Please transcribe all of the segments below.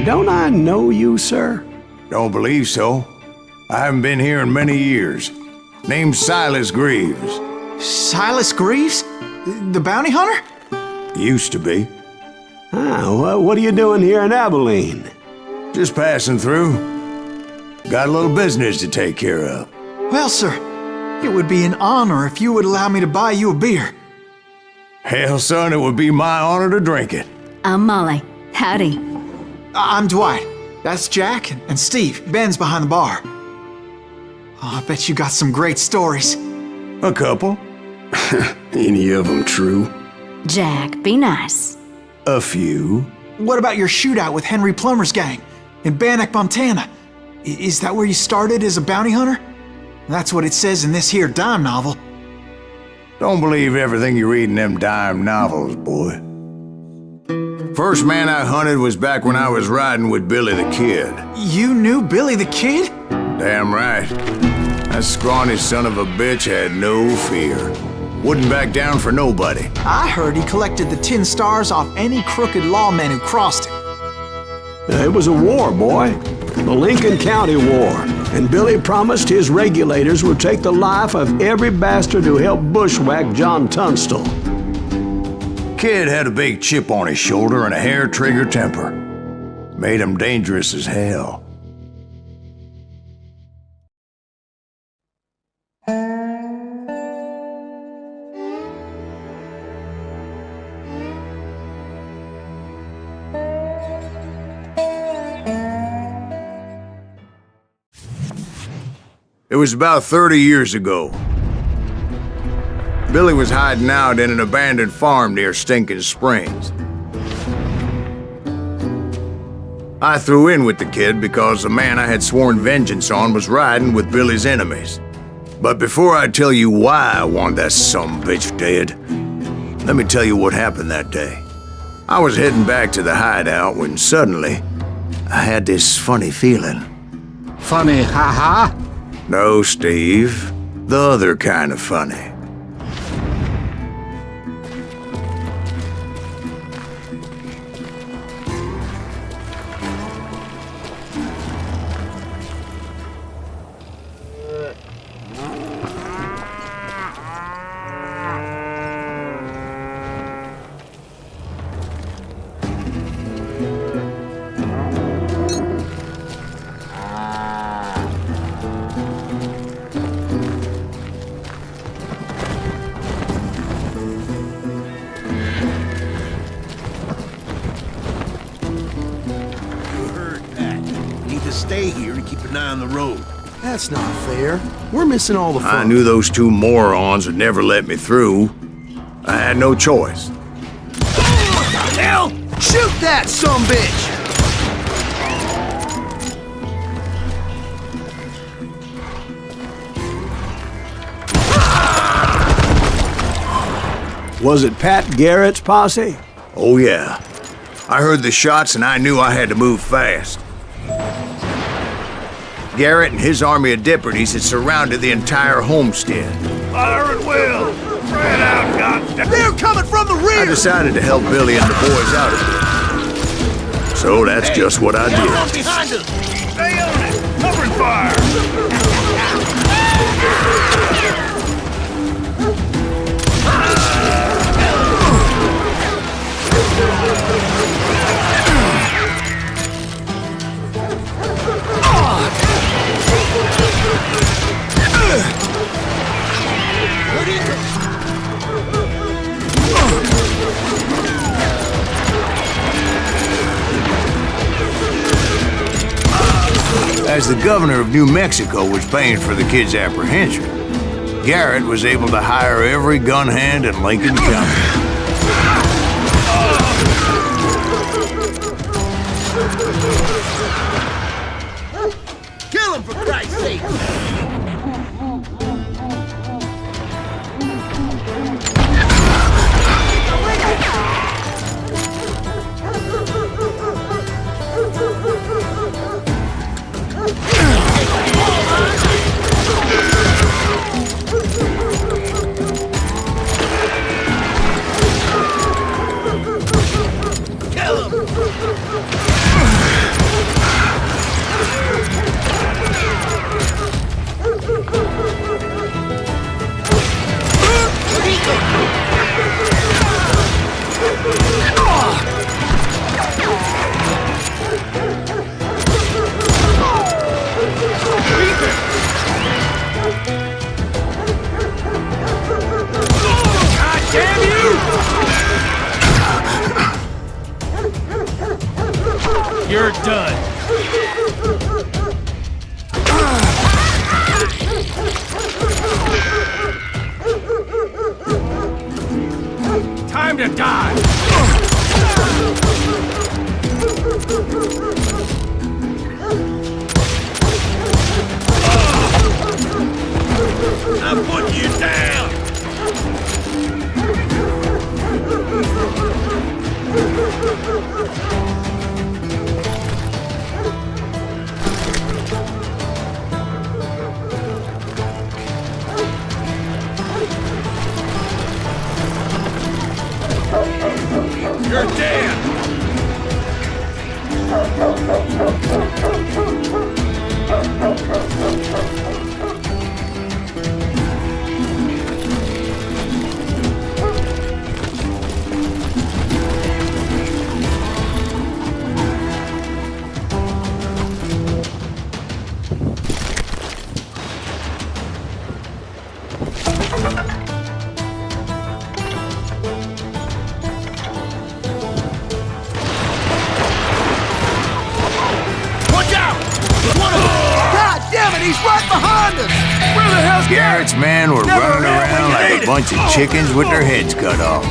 don't I know you, sir? Don't believe so. I haven't been here in many years. Name's Silas Greaves. Silas Greaves? The bounty hunter? Used to be. Well, what are you doing here in Abilene? Just passing through. Got a little business to take care of. Well, sir, it would be an honor if you would allow me to buy you a beer. Hell, son, it would be my honor to drink it. I'm Molly. Howdy. I'm Dwight. That's Jack and Steve. Ben's behind the bar. Oh, I bet you got some great stories. A couple. Any of them true? Jack, be nice. A few. What about your shootout with Henry Plummer's gang in Bannock, Montana? Is that where you started as a bounty hunter? That's what it says in this here dime novel. Don't believe everything you read in them dime novels, boy. First man I hunted was back when I was riding with Billy the Kid. You knew Billy the Kid? Damn right. That scrawny son of a bitch had no fear. Wouldn't back down for nobody. I heard he collected the 10 stars off any crooked lawmen who crossed him. It was a war, boy. The Lincoln County War. And Billy promised his regulators would take the life of every bastard who helped bushwhack John Tunstall. Kid had a big chip on his shoulder and a hair-trigger temper. Made him dangerous as hell. It was about 30 years ago. Billy was hiding out in an abandoned farm near Stinking Springs. I threw in with the kid because the man I had sworn vengeance on was riding with Billy's enemies. But before I tell you why I want that sumbitch dead, let me tell you what happened that day. I was heading back to the hideout when suddenly I had this funny feeling. Funny, ha-ha? No, Steve. The other kind of funny. Stay here and keep an eye on the road. That's not fair. We're missing all the fun. I knew those two morons would never let me through. I had no choice. Hell! Shoot that sumbitch! Was it Pat Garrett's posse? Oh yeah. I heard the shots and I knew I had to move fast. Garrett and his army of deputies had surrounded the entire homestead. Fire at will! Spread out, goddamn! They're coming from the rear! I decided to help Billy and the boys out of it. So that's just what I did. Behind us! Stay on it! Covering fire! As the governor of New Mexico was paying for the kid's apprehension, Garrett was able to hire every gun hand in Lincoln County. Kill him, for Christ's sake! Kill him! You're done. Time to die. I'm putting you down. You're dead! He's right behind us! Where the hell's Garrett's men were running around like a bunch of chickens with their heads cut off.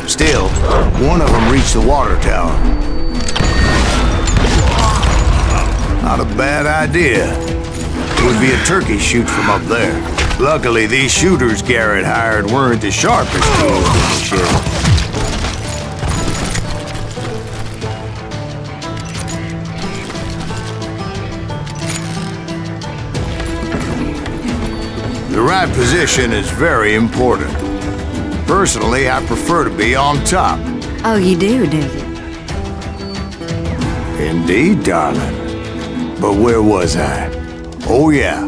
Still, one of them reached the water tower. Not a bad idea. It would be a turkey shoot from up there. Luckily, these shooters Garrett hired weren't as sharp as tools in the shit. The right position is very important. Personally, I prefer to be on top. Oh, you do you? Indeed, darling. But where was I? Oh, yeah.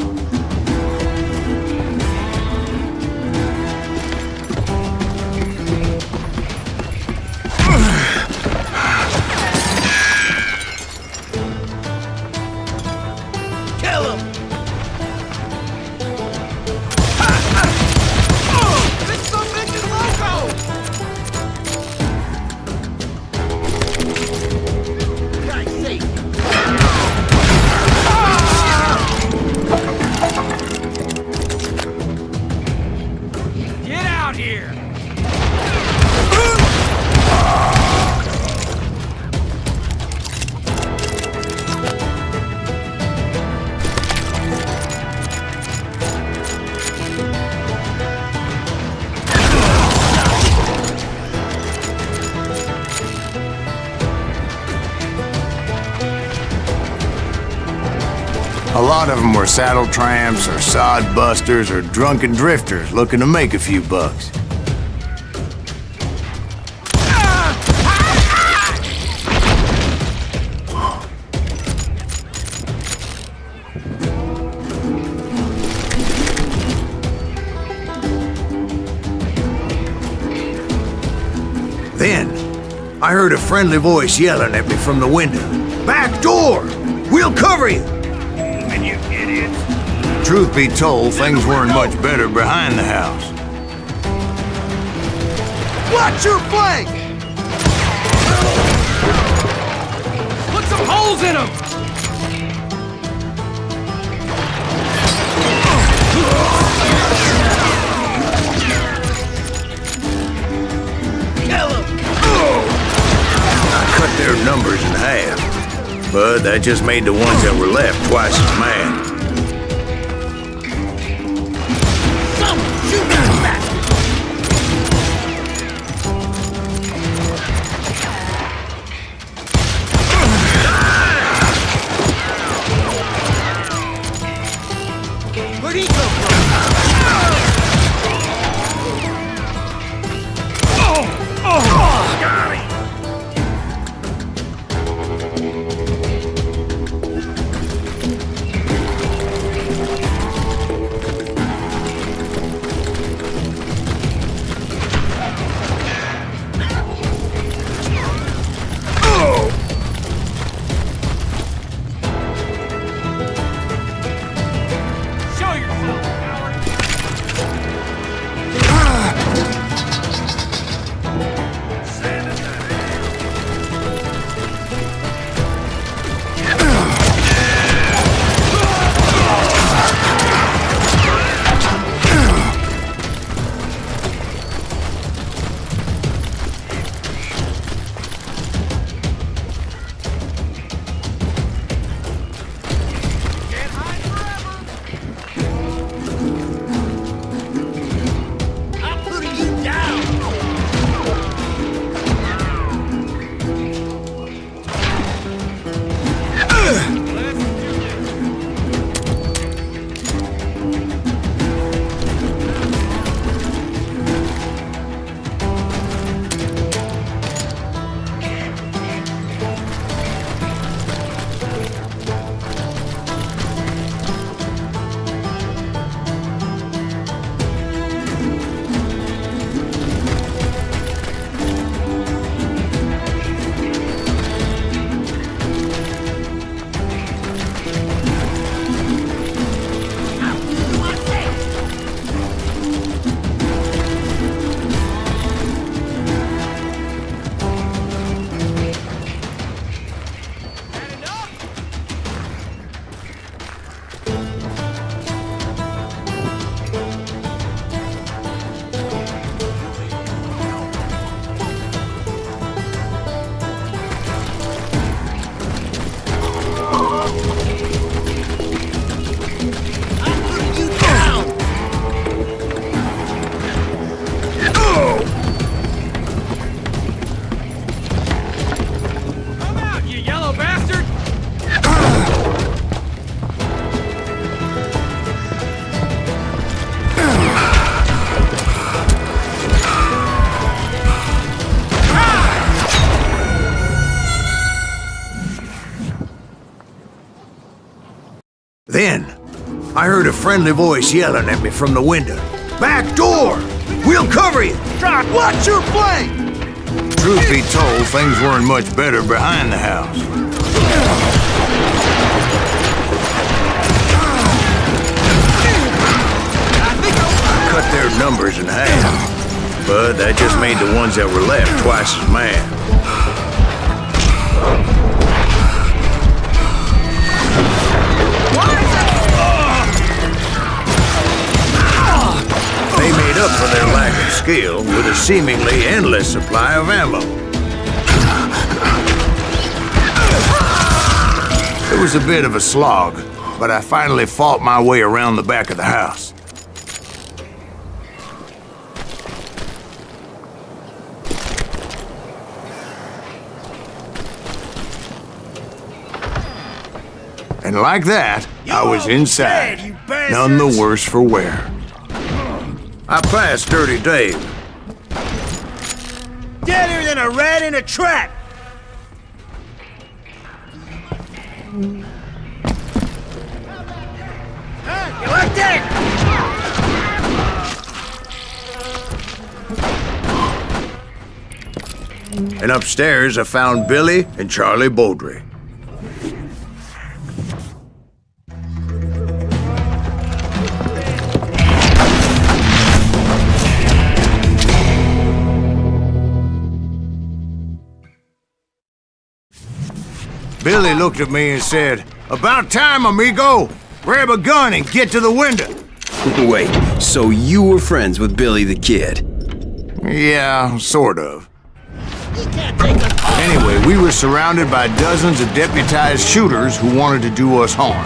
Kill him! A lot of them were saddle tramps or sod busters or drunken drifters looking to make a few bucks. Then, I heard a friendly voice yelling at me from the window. "Back door! We'll cover you!" And you idiots! Truth be told, things weren't much better behind the house. Watch your flank! Put some holes in them! Kill him! I cut their numbers in half, but that just made the ones that were left twice as mad. Shoot that bastard! Where'd he come from? Got him! Show yourself, coward! Sand in the Can't hide forever! I'm putting you down! Let's do this! Had enough? I'm putting you down! Come out, you yellow bastard! Then, I heard a friendly voice yelling at me from the window. Back door! We'll cover you! Doc, watch your flank! Truth be told, things weren't much better behind the house. I cut their numbers in half, but that just made the ones that were left twice as mad. They made up for their lack of skill with a seemingly endless supply of ammo. It was a bit of a slog, but I finally fought my way around the back of the house. And like that, I was inside, dead, you bastards! none the worse for wear. I passed Dirty Dave. Deader than a rat in a trap! Huh? You like that? And upstairs, I found Billy and Charlie Beaudry. Billy looked at me and said, "About time, amigo! Grab a gun and get to the window." Wait, so you were friends with Billy the Kid? Yeah, sort of. He can't take us. Anyway, we were surrounded by dozens of deputized shooters who wanted to do us harm.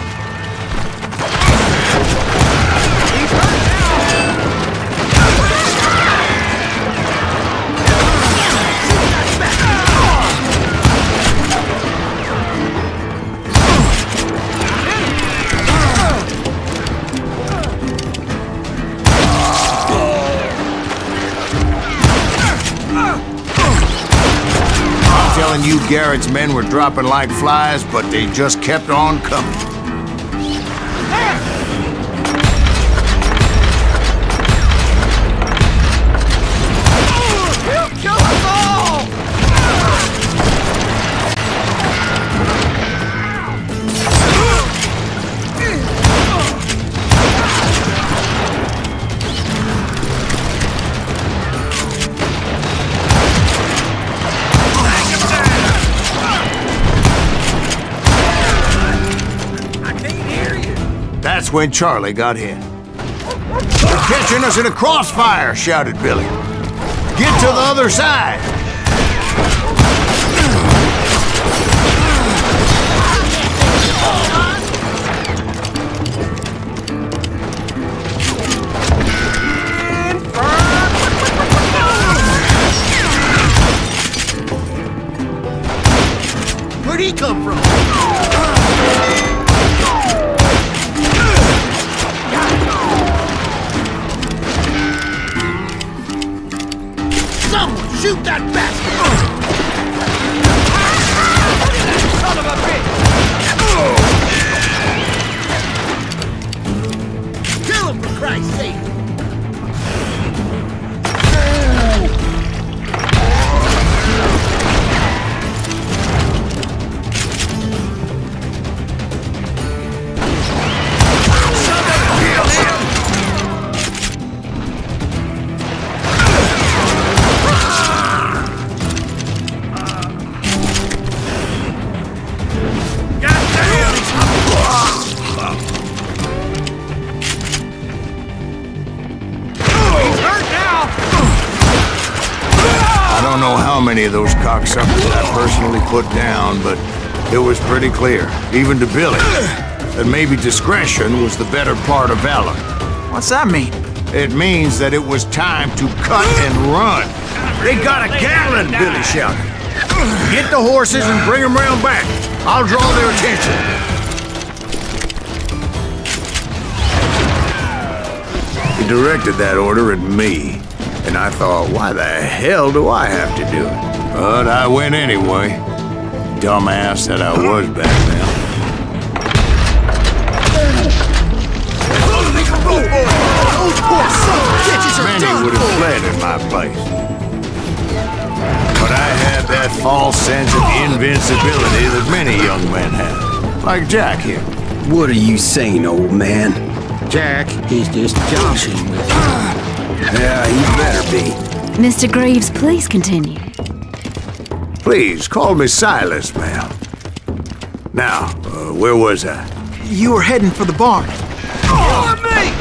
Telling you Garrett's men were dropping like flies, but they just kept on coming. Kill us all! That's when Charlie got hit. "They're catching us in a crossfire," shouted Billy. "Get to the other side!" Where'd he come from? Someone shoot that bastard! Son of a bitch! Kill him, for Christ's sake! I don't know how many of those cocksuckers I personally put down, but it was pretty clear, even to Billy, that maybe discretion was the better part of valor. What's that mean? It means that it was time to cut and run. "They got a Gatling!" Billy shouted. "Get the horses and bring them round back. I'll draw their attention." He directed that order at me, and I thought, why the hell do I have to do it? But I went anyway. Dumbass that I was back then. Many would have fled in my place. But I had that false sense of invincibility that many young men have. Like Jack here. What are you saying, old man? Jack, he's just joshing with you. Yeah, he better be. Mr. Greaves, please continue. Please, call me Silas, ma'am. Now, where was I? You were heading for the barn. For me!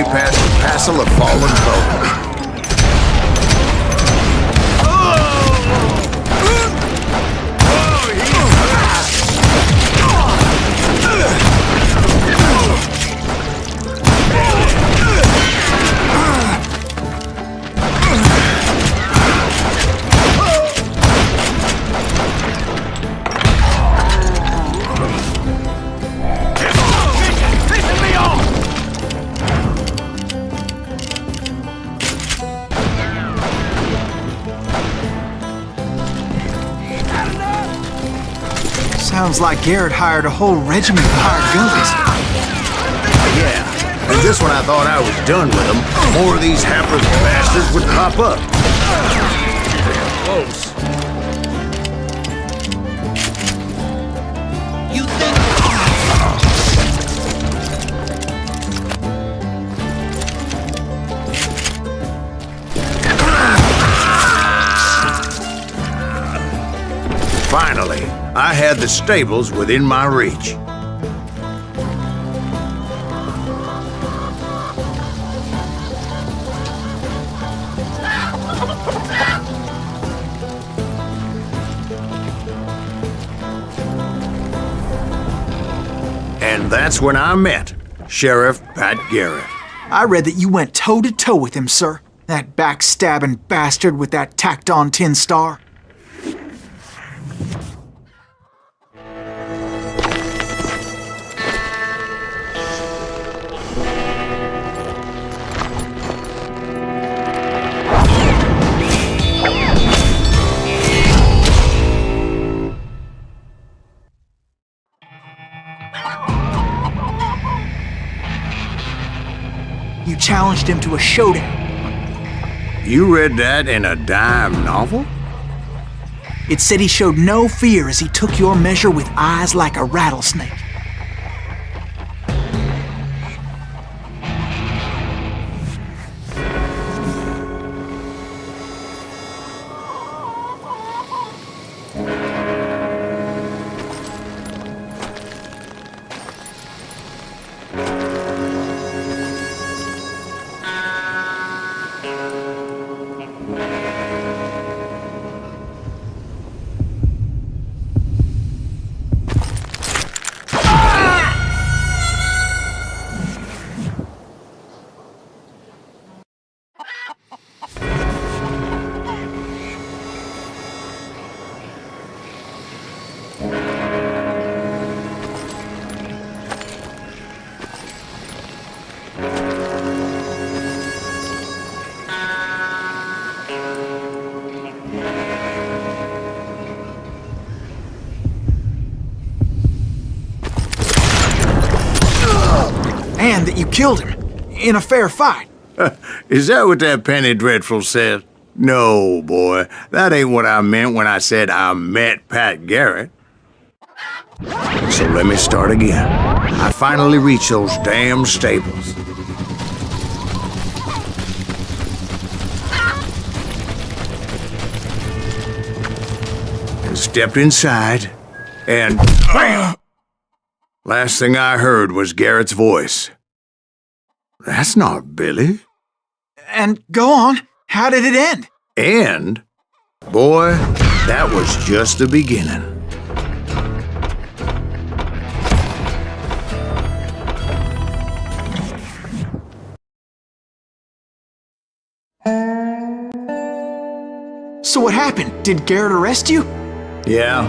way past the castle of fallen foes. Sounds like Garrett hired a whole regiment of hired guns. Yeah, and just when I thought I was done with them, more of these hapless bastards would pop up. Close. You think... Finally, I had the stables within my reach. And that's when I met Sheriff Pat Garrett. I read that you went toe-to-toe with him, sir. That backstabbing bastard with that tacked-on tin star. You challenged him to a showdown. You read that in a dime novel? It said he showed no fear as he took your measure with eyes like a rattlesnake. And that you killed him in a fair fight. Is that what that Penny Dreadful said? No, boy. That ain't what I meant when I said I met Pat Garrett. So let me start again. I finally reached those damn stables. And stepped inside, and BAM! Last thing I heard was Garrett's voice. That's not Billy. And go on, how did it end? And, boy, that was just the beginning. So what happened? Did Garrett arrest you? Yeah,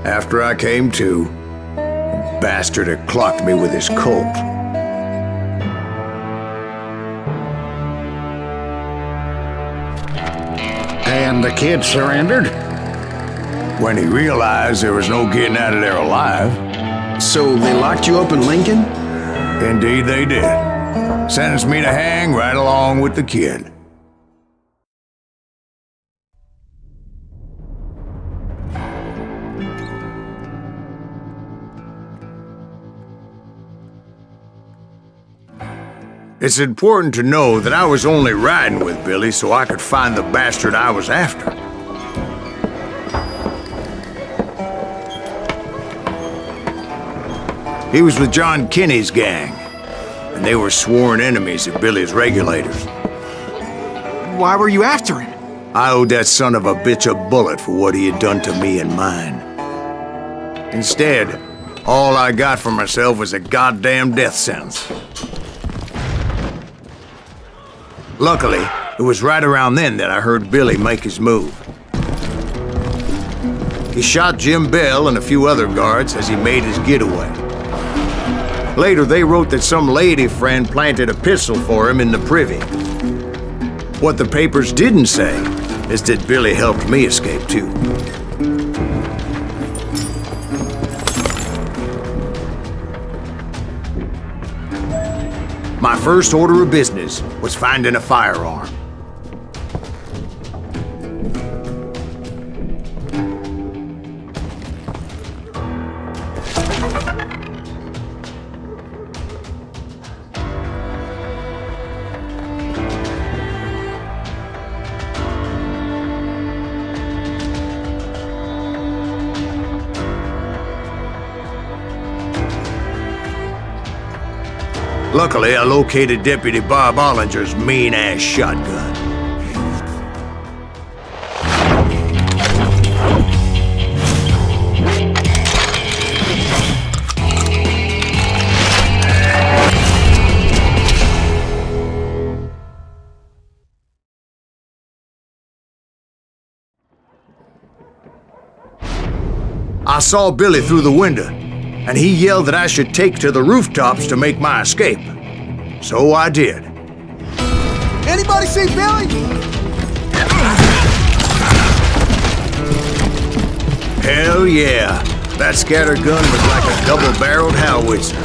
after I came to, the bastard had clocked me with his Colt. And the kid surrendered? When he realized there was no getting out of there alive. So they locked you up in Lincoln? Indeed they did. Sentenced me to hang right along with the kid. It's important to know that I was only riding with Billy so I could find the bastard I was after. He was with John Kinney's gang. and they were sworn enemies of Billy's regulators. Why were you after him? I owed that son of a bitch a bullet for what he had done to me and mine. Instead, all I got for myself was a goddamn death sentence. Luckily, it was right around then that I heard Billy make his move. He shot Jim Bell and a few other guards as he made his getaway. Later, they wrote that some lady friend planted a pistol for him in the privy. What the papers didn't say is that Billy helped me escape too. My first order of business was finding a firearm. Luckily, I located Deputy Bob Ollinger's mean-ass shotgun. I saw Billy through the window, and he yelled that I should take to the rooftops to make my escape. So I did. Anybody see Billy? Hell yeah. That scatter gun was like a double-barreled howitzer.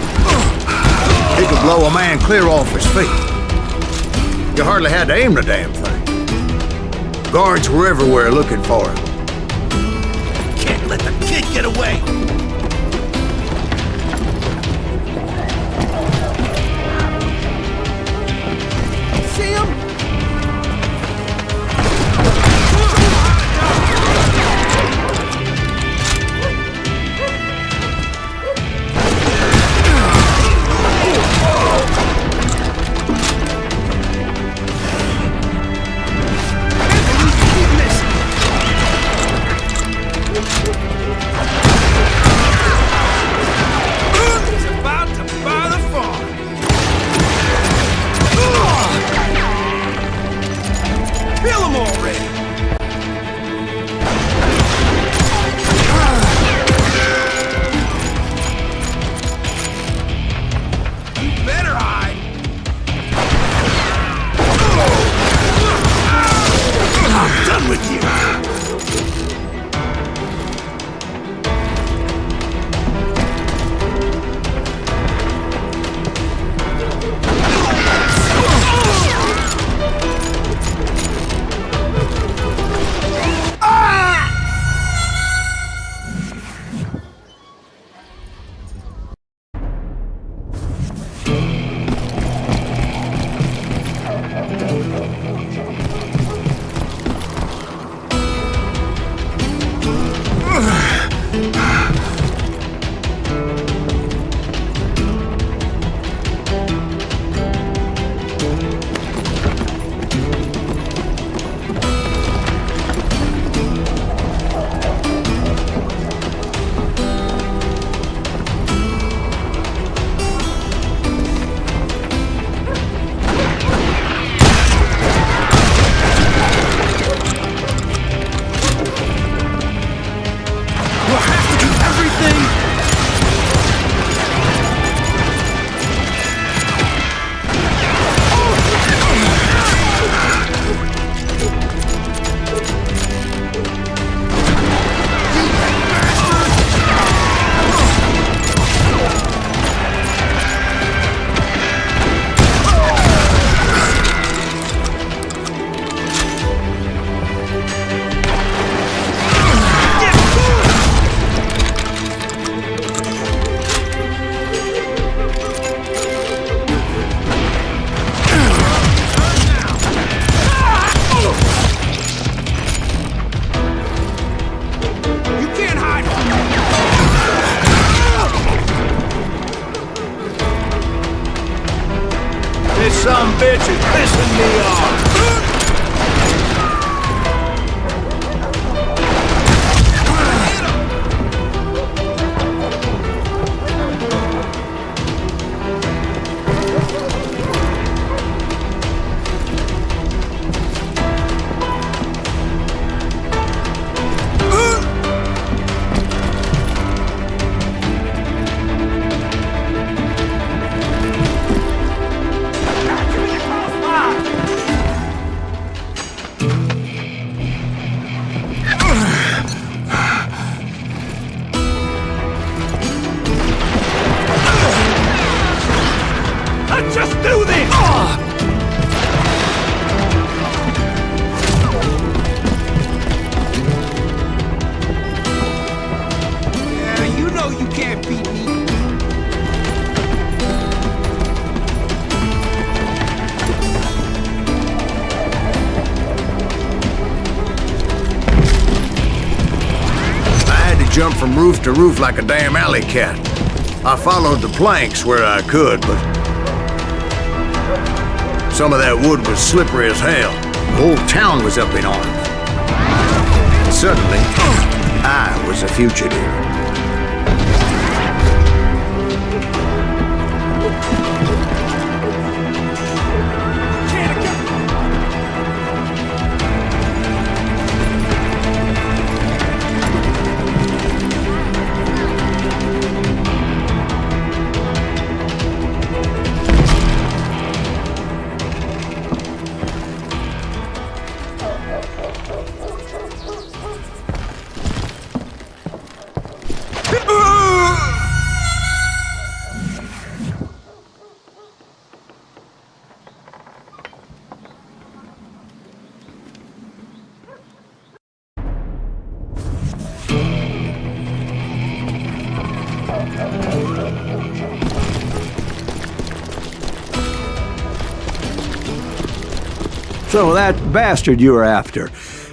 It could blow a man clear off his feet. You hardly had to aim the damn thing. Guards were everywhere looking for him. Can't let the kid get away! See him? bitch is pissing me off! Just do this! Yeah, you know you can't beat me. I had to jump from roof to roof like a damn alley cat. I followed the planks where I could, but some of that wood was slippery as hell. The whole town was up in arms. And suddenly, I was a fugitive. So that bastard you were after,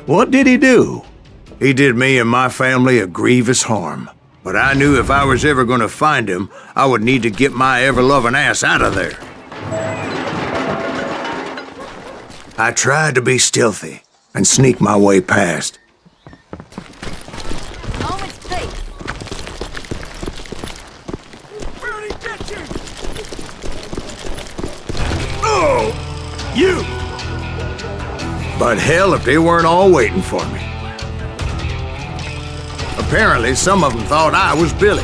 what did he do? He did me and my family a grievous harm. But I knew if I was ever going to find him, I would need to get my ever-loving ass out of there. I tried to be stealthy and sneak my way past. Moment's peace. Bernie, get you! Oh! You! But hell if they weren't all waiting for me. Apparently, some of them thought I was Billy.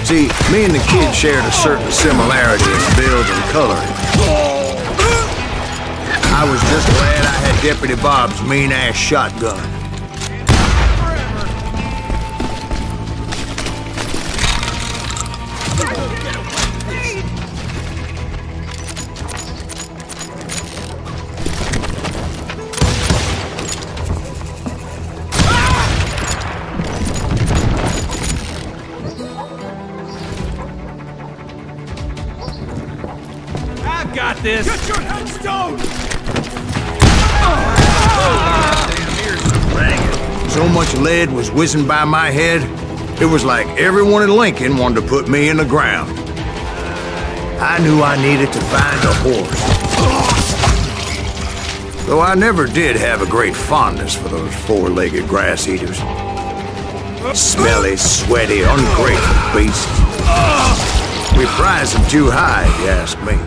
See, me and the kid shared a certain similarity in build and coloring. I was just glad I had Deputy Bob's mean-ass shotgun. Got this! Get your headstone! So much lead was whizzing by my head, it was like everyone in Lincoln wanted to put me in the ground. I knew I needed to find a horse. Though I never did have a great fondness for those four-legged grass eaters. Smelly, sweaty, ungrateful beasts. We prize them too high, if you ask me.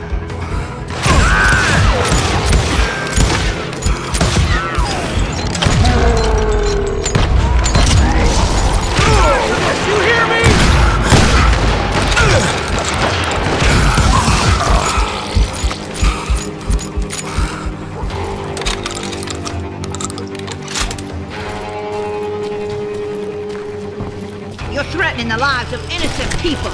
You're threatening the lives of innocent people.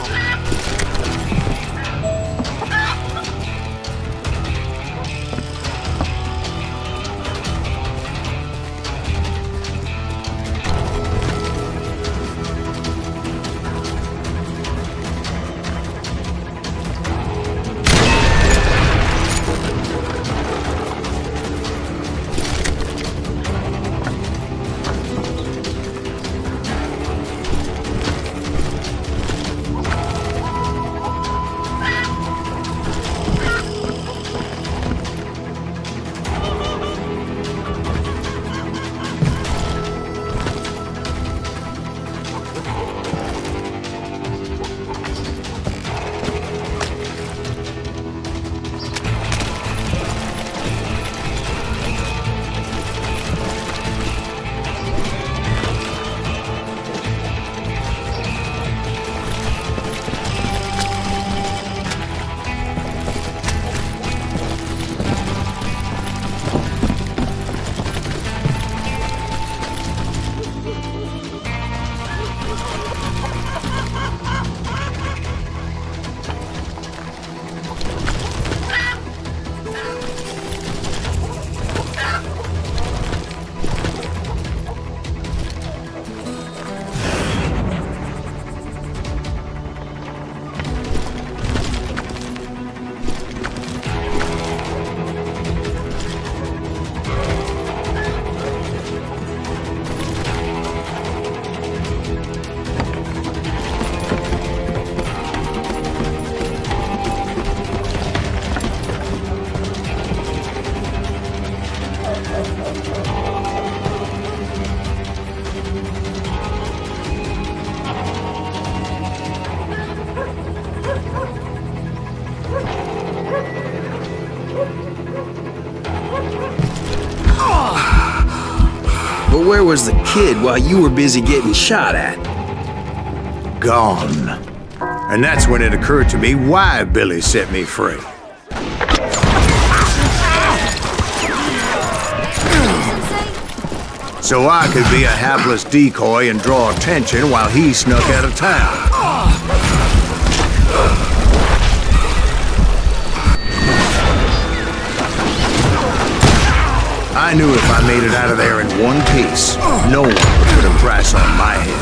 But where was the kid while you were busy getting shot at? Gone. And that's when it occurred to me why Billy set me free. So I could be a hapless decoy and draw attention while he snuck out of town. I knew if I made it out of there in one piece, no one would put a price on my head.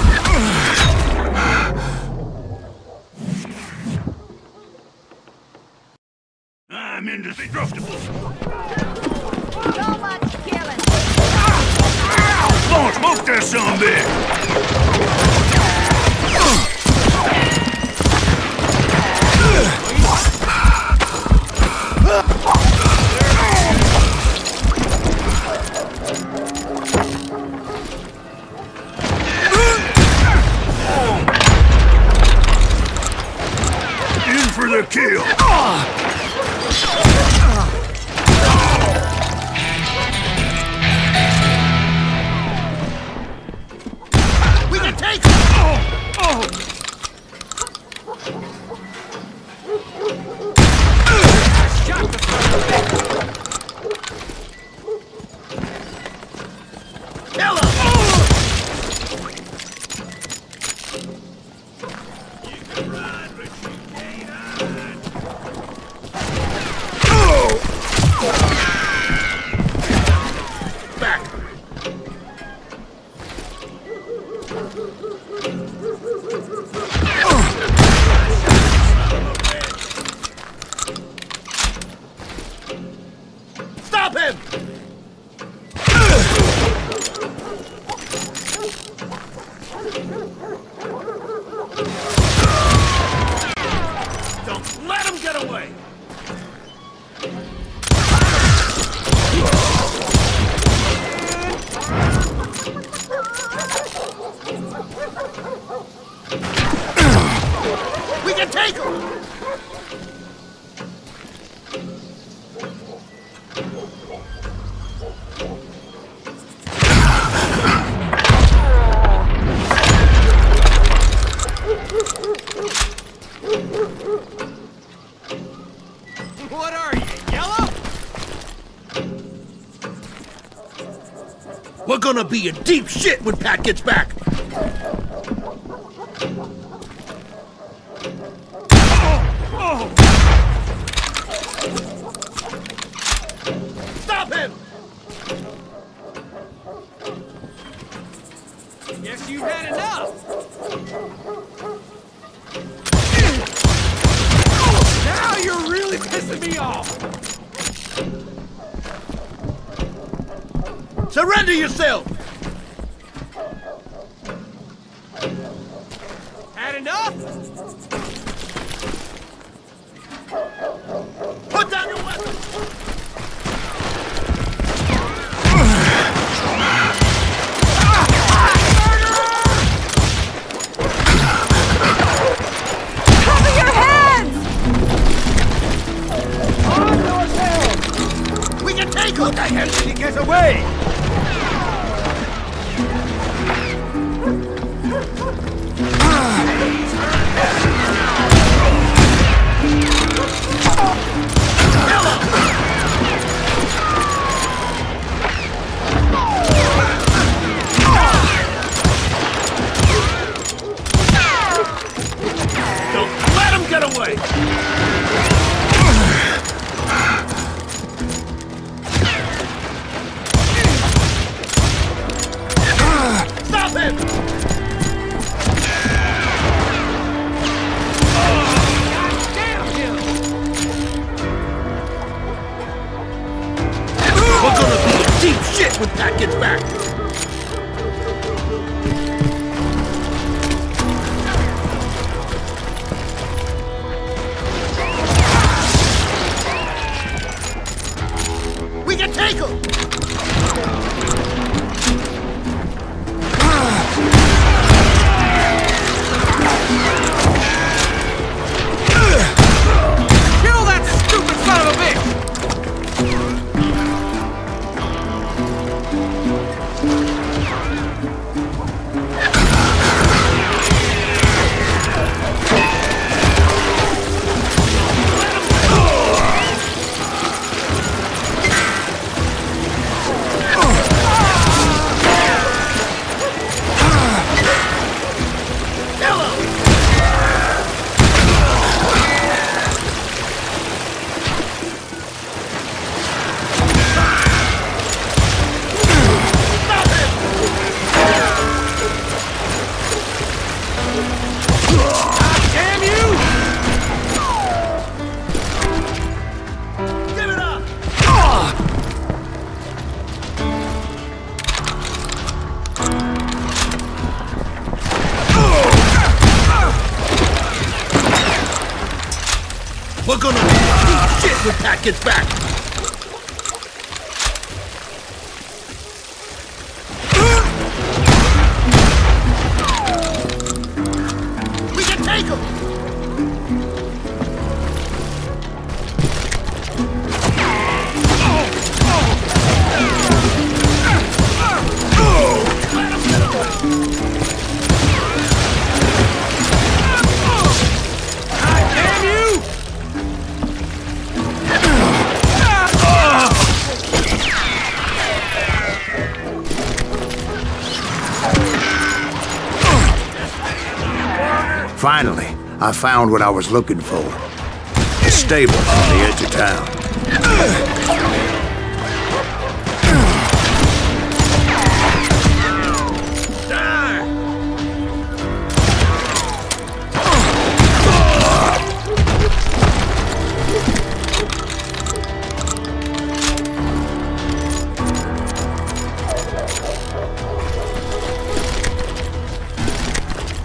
I'm indestructible. So much killing. Don't smoke that son of a bitch! In for the kill! We can take him! Kill him! Stop him! Don't let him get away! We can take him! What are you, yellow? We're gonna be in deep shit when Pat gets back. Stop him! Guess you've had enough. Now you're really pissing me off. Surrender yourself! Had enough? Put down your weapon! Cover your hands! We can take her! What the hell did he get away? Don't let him get away! Stop him! Damn him! We're gonna be in deep shit when Pat gets back! We can take him! Kill that stupid son of a bitch! Damn you! Give it up! We're gonna be in deep shit when Pat gets back! We can take him! Damn you! Finally, I found what I was looking for. A stable on the edge of town.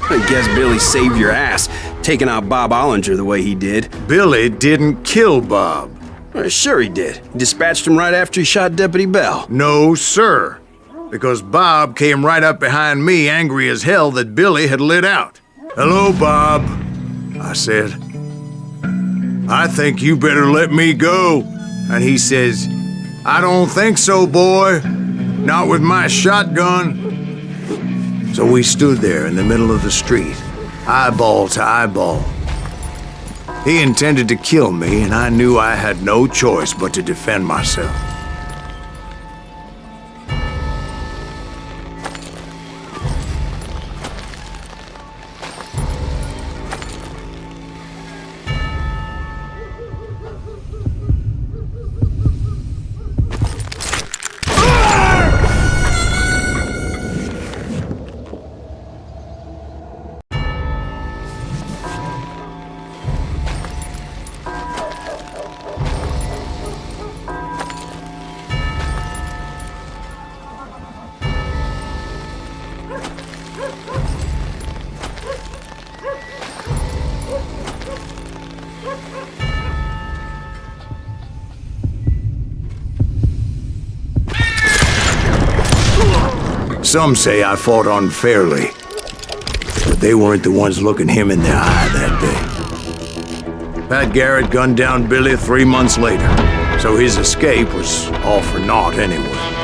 I guess Billy saved your ass, taking out Bob Ollinger the way he did. Billy didn't kill Bob. Well, sure he did. He dispatched him right after he shot Deputy Bell. No, sir. Because Bob came right up behind me, angry as hell that Billy had lit out. "Hello, Bob," I said. "I think you better let me go." And he says, "I don't think so, boy. Not with my shotgun." So we stood there in the middle of the street, eyeball to eyeball. He intended to kill me, and I knew I had no choice but to defend myself. Some say I fought unfairly, but they weren't the ones looking him in the eye that day. Pat Garrett gunned down Billy 3 months later, so his escape was all for naught anyway.